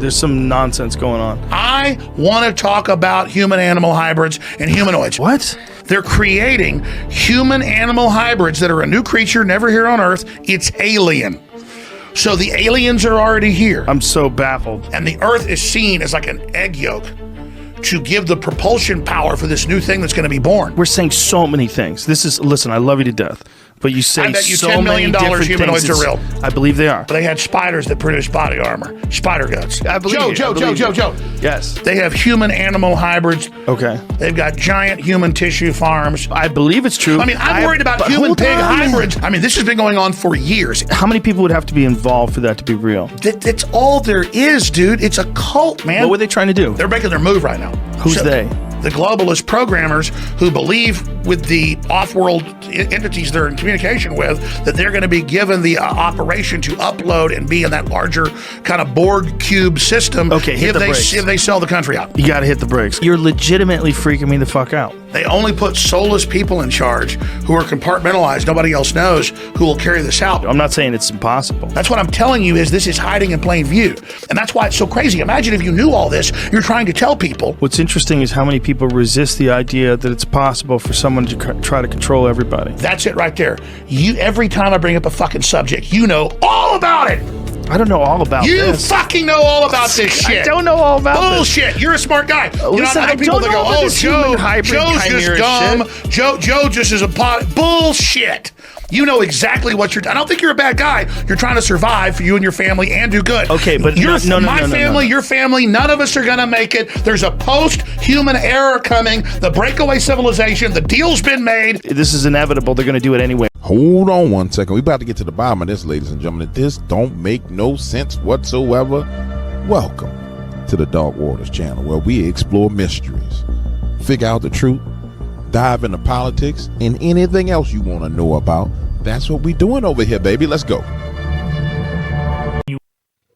There's some nonsense going on. I want to talk about human-animal hybrids and humanoids. What? They're creating human-animal hybrids that are a new creature, never here on Earth. It's alien. So the aliens are already here. I'm so baffled. And the Earth is seen as like an egg yolk to give the propulsion power for this new thing that's going to be born. We're saying so many things. Listen, I love you to death. But you say I bet you so $10 million many different humanoids things. are real. I believe they are. They had spiders that produce body armor, spider guts. I believe you. Joe. Yes. They have human-animal hybrids. Okay. They've got giant human tissue farms. I believe it's true. I mean, I'm worried about human-pig hybrids. I mean, this has been going on for years. How many people would have to be involved for that to be real? That's all there is, dude. It's a cult, man. What were they trying to do? They're making their move right now. Who's they? The globalist programmers who believe with the off-world entities they're in communication with that they're going to be given the operation to upload and be in that larger kind of Borg cube system. Okay, hit the brakes. If they sell the country out. You got to hit the brakes. You're legitimately freaking me the fuck out. They only put soulless people in charge who are compartmentalized. Nobody else knows who will carry this out. I'm not saying it's impossible. That's what I'm telling you is this is hiding in plain view. And that's why it's so crazy. Imagine if you knew all this, you're trying to tell people. What's interesting is how many people resist the idea that it's possible for someone to try to control everybody. That's it right there. Every time I bring up a fucking subject, you know all about it. I don't know all about this. You fucking know all about this shit. I don't know all about Bullshit. You're a smart guy. Listen, I don't know about this human hybrid Joe's just dumb. Shit. Joe just is a pot. Bullshit. You know exactly what you're. I don't think you're a bad guy. You're trying to survive for you and your family and do good. Okay, but my family, your family, none of us are gonna make it. There's a post-human era coming. The breakaway civilization. The deal's been made. This is inevitable. They're gonna do it anyway. Hold on 1 second. We about to get to the bottom of this, ladies and gentlemen. This don't make no sense whatsoever. Welcome to the Dark Waters channel, where we explore mysteries, figure out the truth, dive into politics, and anything else you want to know about. That's what we doing over here, baby. Let's go.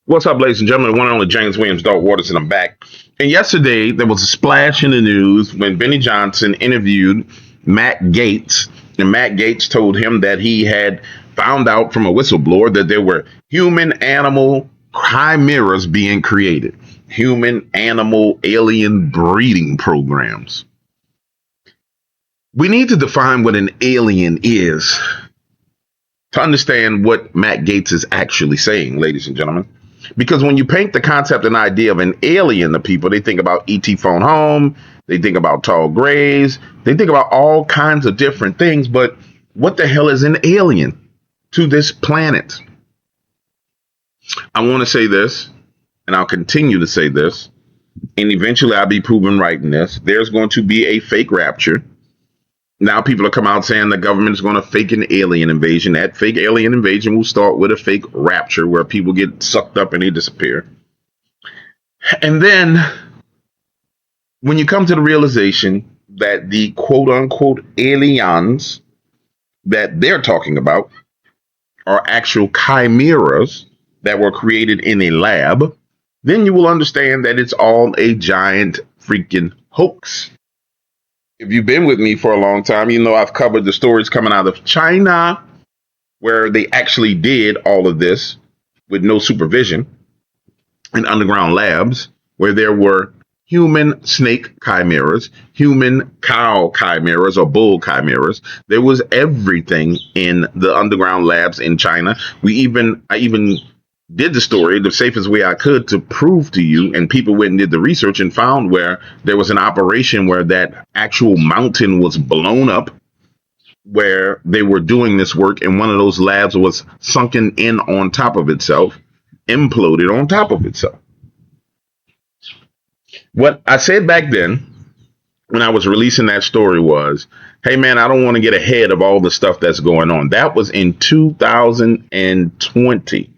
What's up, ladies and gentlemen? The one and only James Williams, Dark Waters, and I'm back. And yesterday, there was a splash in the news when Benny Johnson interviewed Matt Gaetz. And Matt Gaetz told him that he had found out from a whistleblower that there were human-animal chimeras being created. Human-animal alien breeding programs. We need to define what an alien is to understand what Matt Gaetz is actually saying, ladies and gentlemen. Because when you paint the concept and idea of an alien to people, they think about E.T. Phone Home, they think about tall grays, they think about all kinds of different things. But what the hell is an alien to this planet? I want to say this, and I'll continue to say this, and eventually I'll be proven right in this. There's going to be a fake rapture. Now people are coming out saying the government is going to fake an alien invasion. That fake alien invasion will start with a fake rapture where people get sucked up and they disappear. And then when you come to the realization that the quote unquote aliens that they're talking about are actual chimeras that were created in a lab, then you will understand that it's all a giant freaking hoax. If you've been with me for a long time, you know I've covered the stories coming out of China where they actually did all of this with no supervision in underground labs where there were human snake chimeras, human cow chimeras or bull chimeras. There was everything in the underground labs in China. I even did the story the safest way I could to prove to you, and people went and did the research and found where there was an operation where that actual mountain was blown up, where they were doing this work, and one of those labs was sunken in on top of itself, imploded on top of itself. What I said back then when I was releasing that story was, hey man, I don't want to get ahead of all the stuff that's going on. That was in 2020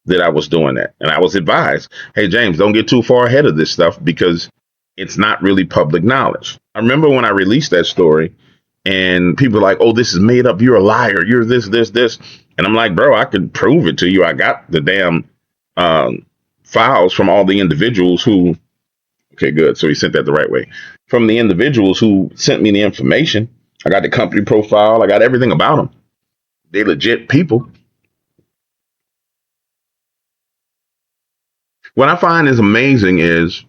that I was doing that. And I was advised, hey, James, don't get too far ahead of this stuff because it's not really public knowledge. I remember when I released that story and people were like, oh, this is made up. You're a liar. You're this. And I'm like, bro, I could prove it to you. I got the damn files from all the individuals who. OK, good. So he sent that the right way from the individuals who sent me the information. I got the company profile. I got everything about them. They legit people. What I find is amazing is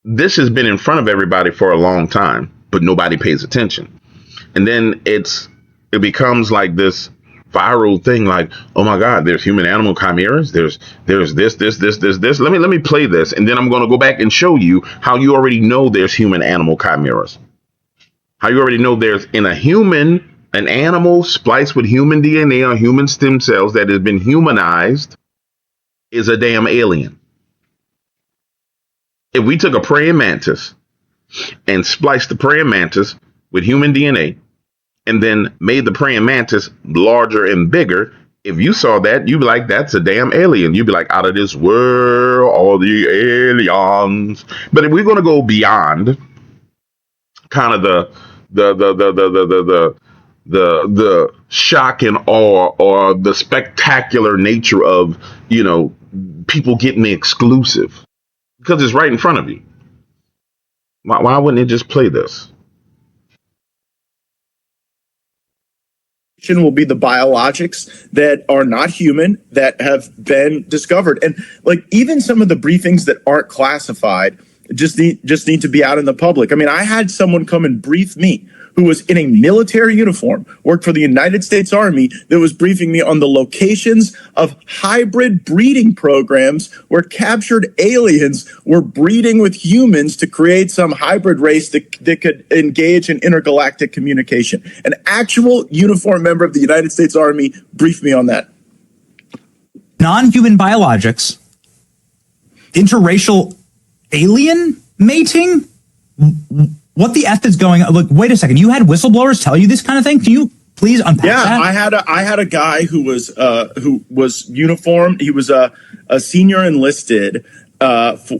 this has been in front of everybody for a long time, but nobody pays attention. And then it becomes like this viral thing, like, oh my God, there's human animal chimeras. There's this. Let me play this, and then I'm going to go back and show you how you already know there's human animal chimeras. How you already know there's an animal spliced with human DNA or human stem cells that has been humanized is a damn alien. If we took a praying mantis and spliced the praying mantis with human DNA and then made the praying mantis larger and bigger, if you saw that, you'd be like, that's a damn alien. You'd be like, out of this world, all the aliens. But if we're going to go beyond kind of the shock and awe or the spectacular nature of, people getting the exclusive, because it's right in front of you. Why wouldn't it just play this? Will be the biologics that are not human that have been discovered. And like even some of the briefings that aren't classified just need to be out in the public. I mean, I had someone come and brief me who was in a military uniform, worked for the United States Army, that was briefing me on the locations of hybrid breeding programs where captured aliens were breeding with humans to create some hybrid race that could engage in intergalactic communication. An actual uniformed member of the United States Army briefed me on that. Non-human biologics, interracial alien mating? What the F is going on? Look, wait a second. You had whistleblowers tell you this kind of thing? Can you please unpack that? Yeah, I had a guy who was uniformed. He was a senior enlisted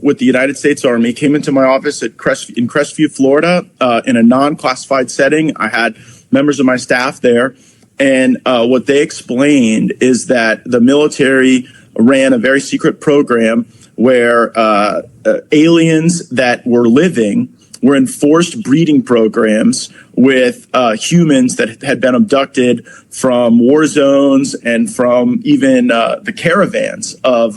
with the United States Army. Came into my office in Crestview, Florida, in a non-classified setting. I had members of my staff there, and what they explained is that the military ran a very secret program where aliens that were living were in forced breeding programs with humans that had been abducted from war zones and from even the caravans of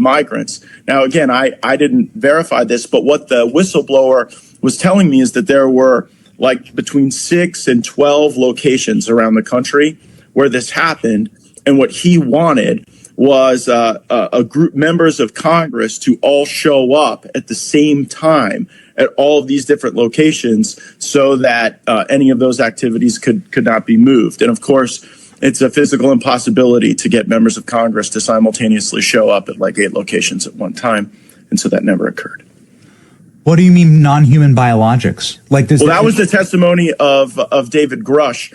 migrants. Now, again, I didn't verify this, but what the whistleblower was telling me is that there were like between 6 and 12 locations around the country where this happened. And what he wanted was a group, members of Congress, to all show up at the same time at all of these different locations so that any of those activities could not be moved. And of course, it's a physical impossibility to get members of Congress to simultaneously show up at like 8 locations at one time. And so that never occurred. What do you mean non-human biologics? Like this? Well, that was the testimony of David Grush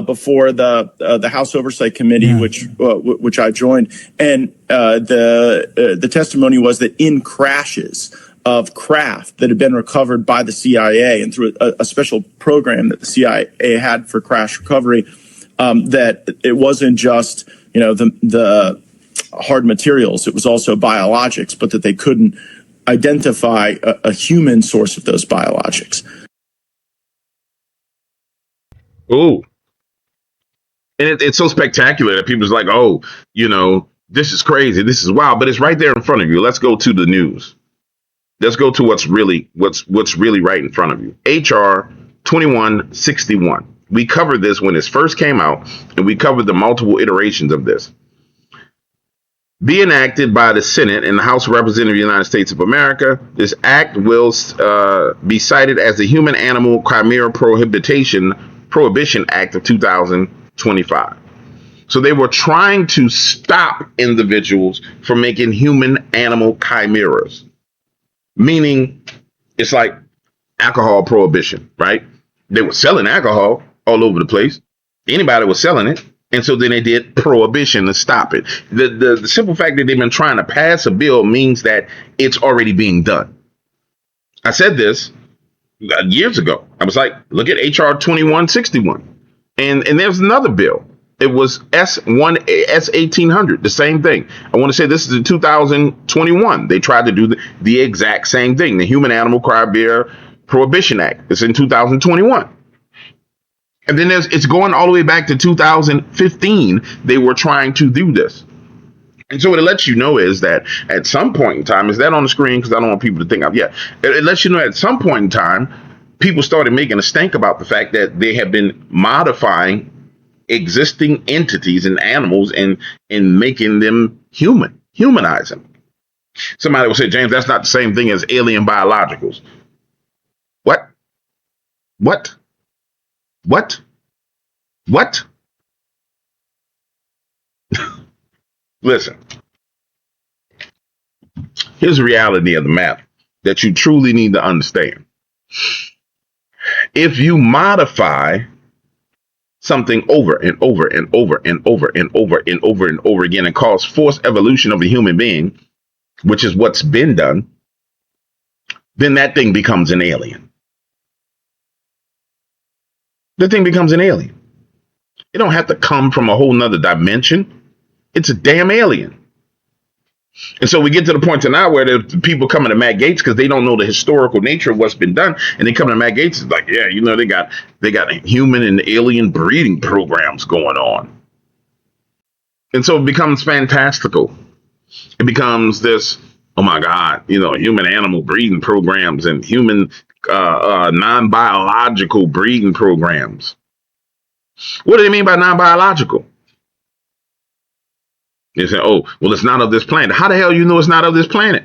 before the House Oversight Committee, which I joined, and the testimony was that in crashes of craft that had been recovered by the CIA and through a special program that the CIA had for crash recovery, that it wasn't just the hard materials, it was also biologics, but that they couldn't identify a human source of those biologics. Oh. And it's so spectacular that people's like, oh, this is crazy. This is wild. But it's right there in front of you. Let's go to the news. Let's go to what's really right in front of you. HR 2161. We covered this when it first came out, and we covered the multiple iterations of this. Be enacted by the Senate and the House of Representatives of the United States of America. This act will be cited as the Human Animal Chimera Prohibition Act of 2025. So they were trying to stop individuals from making human animal chimeras, meaning it's like alcohol prohibition, right? They were selling alcohol all over the place. Anybody was selling it. And so then they did prohibition to stop it. The simple fact that they've been trying to pass a bill means that it's already being done. I said this years ago. I was like, look at HR 2161. And there's another bill. It was S1800, the same thing. I want to say this is in 2021. They tried to do the exact same thing. The Human Animal Chimera Prohibition Act. It's in 2021. And then it's going all the way back to 2015. They were trying to do this. And so what it lets you know is that at some point in time, is that on the screen? Because I don't want people to think it lets you know at some point in time, people started making a stink about the fact that they have been modifying existing entities and animals and making them humanize them. Somebody will say, James, that's not the same thing as alien biologicals. What? What? What? What? Listen, here's the reality of the matter that you truly need to understand. If you modify something over and over and over and over and over and over and over again and cause forced evolution of a human being, which is what's been done, then that thing becomes an alien. The thing becomes an alien. It don't have to come from a whole nother dimension. It's a damn alien. And so we get to the point now where the people coming to Matt Gaetz because they don't know the historical nature of what's been done, and they come to Matt Gaetz and like, yeah, you know, they got human and alien breeding programs going on, and so it becomes fantastical. It becomes this, oh my God, you know, human animal breeding programs and human non-biological breeding programs. What do they mean by non-biological? They say, oh, well, it's not of this planet. How the hell you know it's not of this planet?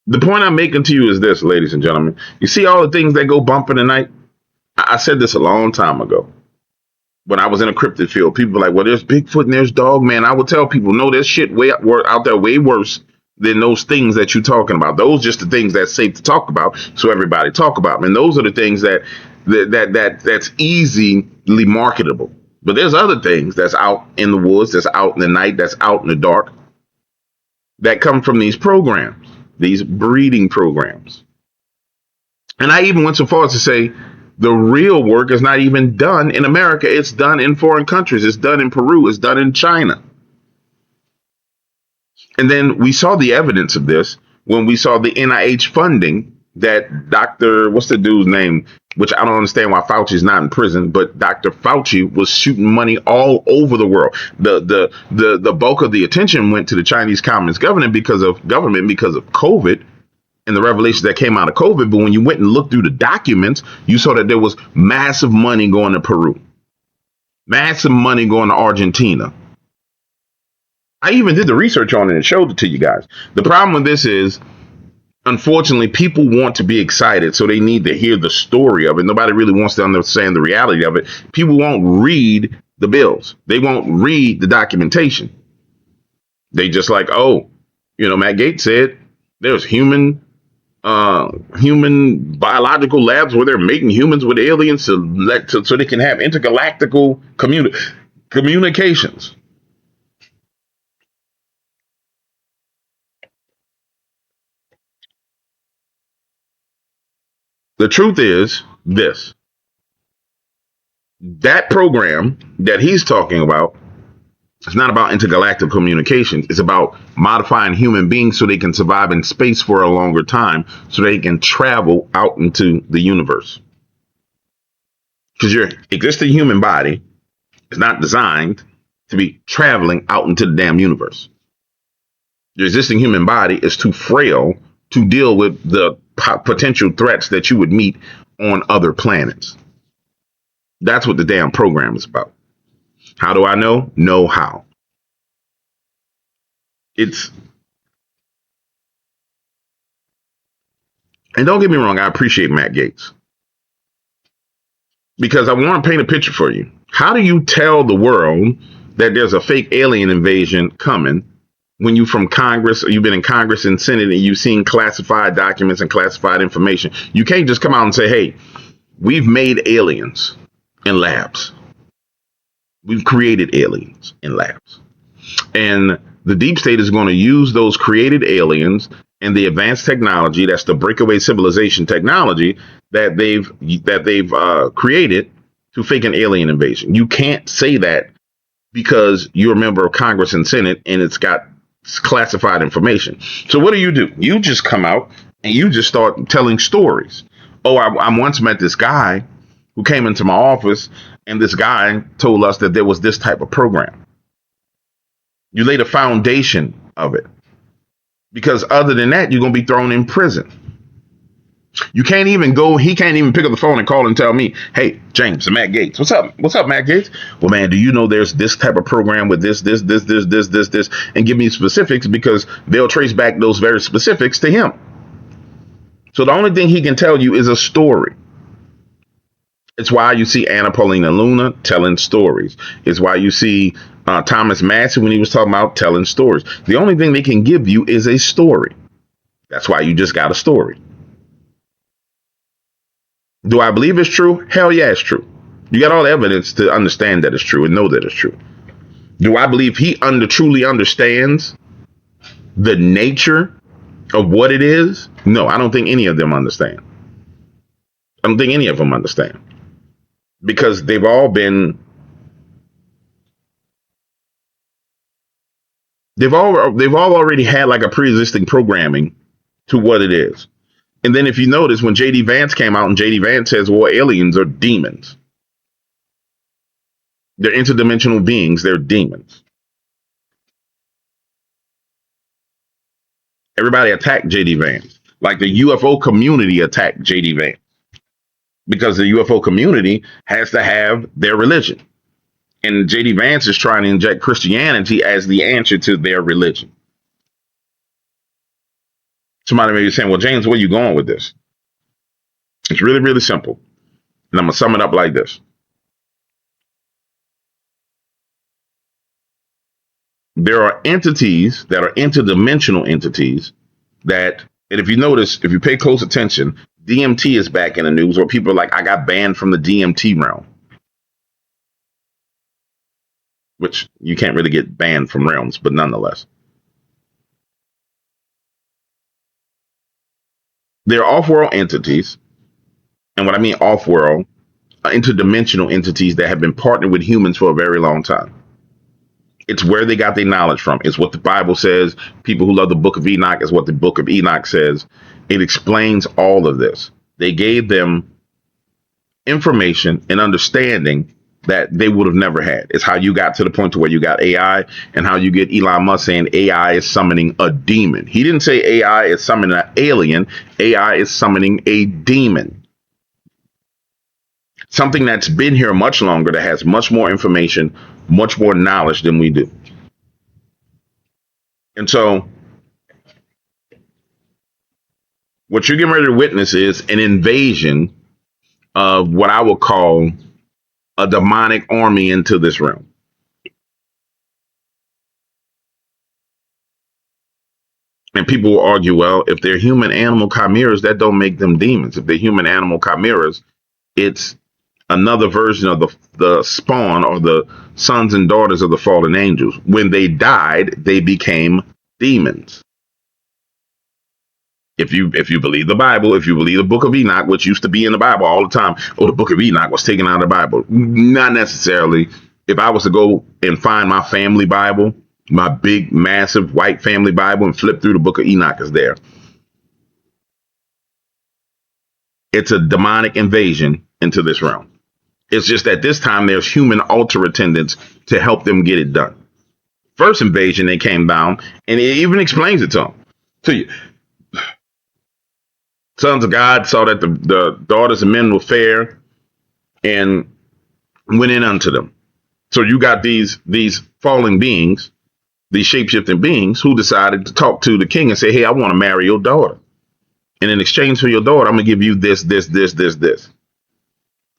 The point I'm making to you is this, ladies and gentlemen. You see all the things that go bump in the night? I said this a long time ago. When I was in a cryptid field, people were like, well, there's Bigfoot and there's Dogman. I would tell people, no, there's shit way out there way worse than those things that you're talking about. Those just the things that's safe to talk about, so everybody talk about them. And those are the things that's easily marketable. But there's other things that's out in the woods, that's out in the night, that's out in the dark, that come from these programs, these breeding programs. And I even went so far as to say the real work is not even done in America. It's done in foreign countries. It's done in Peru. It's done in China. And then we saw the evidence of this when we saw the NIH funding that Dr. What's the dude's name? Which I don't understand why Fauci's not in prison, but Dr. Fauci was shooting money all over the world. The bulk of the attention went to the Chinese Communist government because of COVID and the revelations that came out of COVID. But when you went and looked through the documents, you saw that there was massive money going to Peru, massive money going to Argentina. I even did the research on it and showed it to you guys. The problem with this is, unfortunately, people want to be excited, so they need to hear the story of it. Nobody really wants to understand the reality of it. People won't read the bills. They won't read the documentation. They just like, oh, you know, Matt Gaetz said there's human biological labs where they're making humans with aliens so they can have intergalactical communications. The truth is this. That program that he's talking about is not about intergalactic communications. It's about modifying human beings so they can survive in space for a longer time, so they can travel out into the universe. Because your existing human body is not designed to be traveling out into the damn universe. Your existing human body is too frail to deal with the potential threats that you would meet on other planets. That's what the damn program is about. How do I know? Know how. And don't get me wrong, I appreciate Matt Gaetz, because I want to paint a picture for you. How do you tell the world that there's a fake alien invasion coming when you from Congress, or you've been in Congress and Senate and you've seen classified documents and classified information? You can't just come out and say, hey, we've made aliens in labs. We've created aliens in labs. And the deep state is going to use those created aliens and the advanced technology, that's the breakaway civilization technology that they've created, to fake an alien invasion. You can't say that because you're a member of Congress and Senate and it's got classified information. So what do? You just come out and you just start telling stories. Oh, I once met this guy who came into my office, and this guy told us that there was this type of program. You lay the foundation of it, because other than that, you're going to be thrown in prison. You can't even go, he can't even pick up the phone and call and tell me, hey, James, Matt Gates. What's up? What's up, Matt Gates? Well, man, do you know there's this type of program with this, and give me specifics, because they'll trace back those very specifics to him. So the only thing he can tell you is a story. It's why you see Anna Paulina Luna telling stories. It's why you see Thomas Massey, when he was talking about telling stories. The only thing they can give you is a story. That's why you just got a story. Do I believe it's true? Hell yeah, it's true. You got all the evidence to understand that it's true and know that it's true. Do I believe he truly understands the nature of what it is? No, I don't think any of them understand. I don't think any of them understand. Because they've all already had like a pre-existing programming to what it is. And then if you notice, when J.D. Vance came out, and J.D. Vance says, well, aliens are demons. They're interdimensional beings. They're demons. Everybody attacked J.D. Vance. Like the UFO community attacked J.D. Vance. Because the UFO community has to have their religion. And J.D. Vance is trying to inject Christianity as the answer to their religion. Somebody may be saying, well, James, where are you going with this? It's really, really simple. And I'm going to sum it up like this. There are entities that are interdimensional entities that, and if you notice, if you pay close attention, DMT is back in the news, where people are like, I got banned from the DMT realm. Which you can't really get banned from realms, but nonetheless. They're off-world entities. And what I mean off-world, interdimensional entities that have been partnered with humans for a very long time. It's where they got their knowledge from. It's what the Bible says. People who love the book of Enoch is what the book of Enoch says. It explains all of this. They gave them information and understanding that they would have never had. It's how you got to the point to where you got AI, and how you get Elon Musk saying AI is summoning a demon. He didn't say AI is summoning an alien. AI is summoning a demon. Something that's been here much longer, that has much more information, much more knowledge than we do. And so what you're getting ready to witness is an invasion of what I would call a demonic army into this realm. And people will argue, well, if they're human animal chimeras, that don't make them demons. If they're human animal chimeras, it's another version of the spawn, or the sons and daughters of the fallen angels. When they died, they became demons. If you believe the Bible, if you believe the book of Enoch, which used to be in the Bible all the time, oh, the book of Enoch was taken out of the Bible. Not necessarily. If I was to go and find my family Bible, my big, massive white family Bible, and flip through, the book of Enoch is there. It's a demonic invasion into this realm. It's just that this time there's human altar attendants to help them get it done. First invasion, they came down, and it even explains it to you. Sons of God saw that the daughters of men were fair and went in unto them. So you got these falling beings, these shape-shifting beings, who decided to talk to the king and say, hey, I want to marry your daughter. And in exchange for your daughter, I'm going to give you this.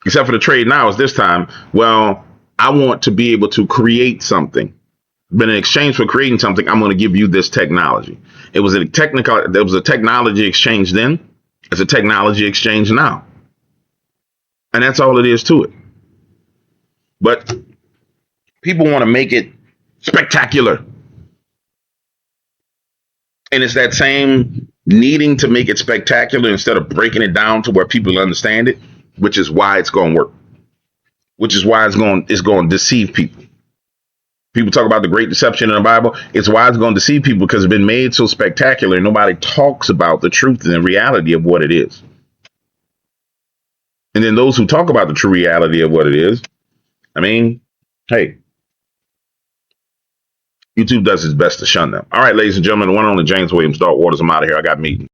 Except for the trade now is this time, well, I want to be able to create something. But in exchange for creating something, I'm going to give you this technology. There was a technology exchange then. It's a technology exchange now. And that's all it is to it. But people want to make it spectacular. And it's that same needing to make it spectacular instead of breaking it down to where people understand it, which is why it's going to work. Which is why it's going to deceive people. People talk about the great deception in the Bible. It's why it's going to deceive people, because it's been made so spectacular and nobody talks about the truth and the reality of what it is. And then those who talk about the true reality of what it is, I mean, hey, YouTube does its best to shun them. All right, ladies and gentlemen, the one and only James Williams, Dark Waters. I'm out of here. I got meetings.